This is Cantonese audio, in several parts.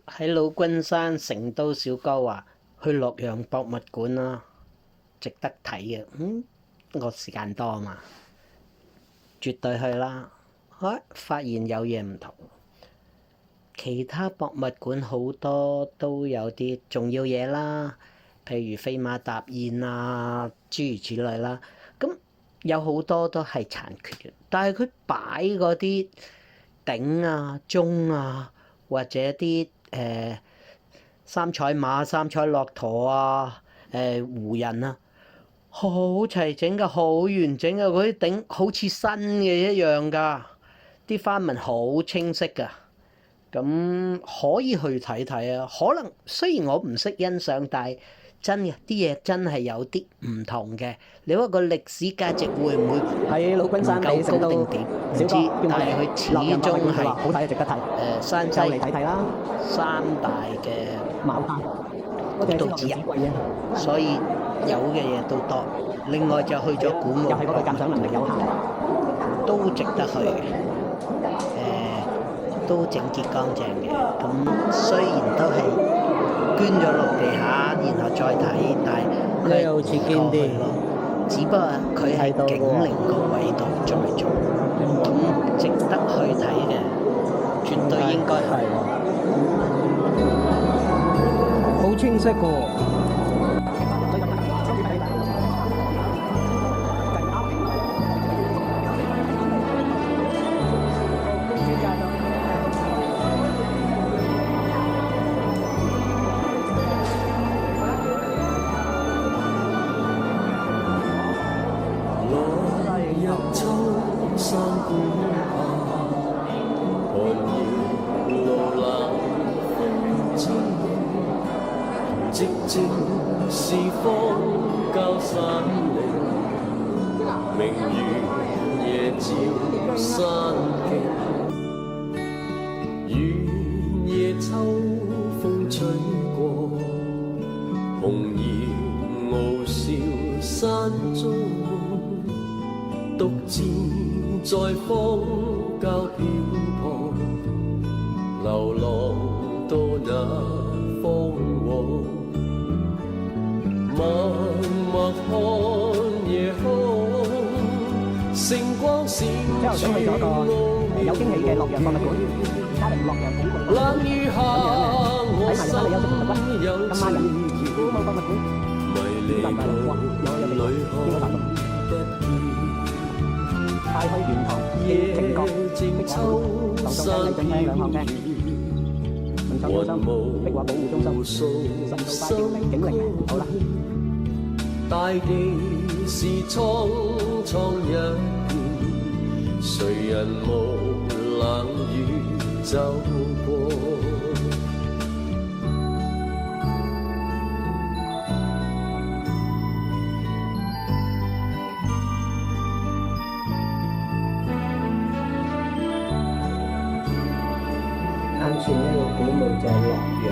喺老君山成都小哥話去洛陽博物館啦，值得睇嘅。我時間多啊嘛，絕對去啦。發現有嘢唔同，其他博物館好多都有啲重要嘢啦，譬如飛馬踏燕啊，諸如此類啦。咁有好多都係殘缺嘅，但係佢擺嗰啲鼎啊、鐘啊，或者啲三彩馬、三彩駱駝啊、胡人啊，好齊整㗎，好完整㗎，嗰啲鼎好似新嘅一樣㗎，啲花紋好清晰㗎。咁可以去睇睇啊！可能雖然我唔識欣賞，但係真嘅啲嘢真係有啲唔同嘅。你話個歷史價值會唔會喺老君山夠高定點？唔知，但係佢始終係好睇，值得睇。山西嚟睇睇啦，三大嘅茅山古道之一，所以有嘅嘢都多。另外就去咗古墓，又係嗰個鑑賞能力有限，都值得去嘅。都整潔乾淨嘅，咁雖然都係捐咗落地下，然後再睇，但係佢好似堅啲咯。只不過佢喺景陵個位度再做，咁值得去睇嘅，絕對應該係。好清晰喎。寂靜是方交山嶺，明月夜照山徑，雨夜秋風吹過，紅葉傲笑山中，獨自在荒郊漂泊，流浪到那方往。默默看夜空，星光閃之後想去咗一個有驚喜嘅洛陽博物館，嘉陵洛陽古國。冷雨下我心有情，古墓博物館，迷離夢裏看不見，帶去玄堂、夜靜靜秋山雨，文創中心、壁畫保護中心、神道拜景陵。好啦。大地是蒼蒼一片，誰人無冷雨走過？啱先呢個古墓就係洛陽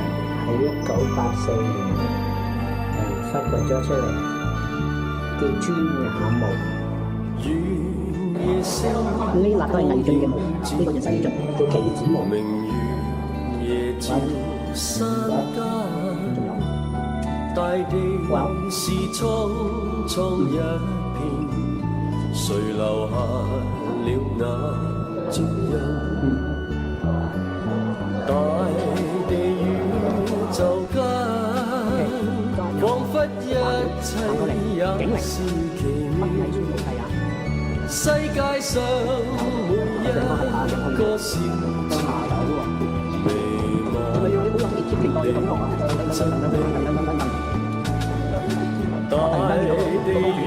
喺1984年發掘咗出嚟。叫磚瓦墓，呢粒都係魏晉嘅墓，呢個就新晉叫棋子墓。大地是蒼蒼一片，誰留下了那足印？大地宇宙間，彷彿一切也是奇妙。世界上每一個小節，微望了真理。大地宇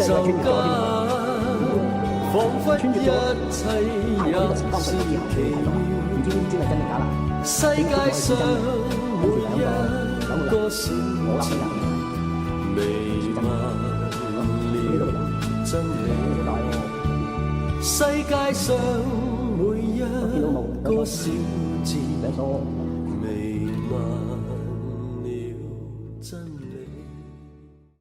宙間，彷彿一切也是奇妙。世界上每一個小節，彌漫了真理。世界上每一個小節，彌漫。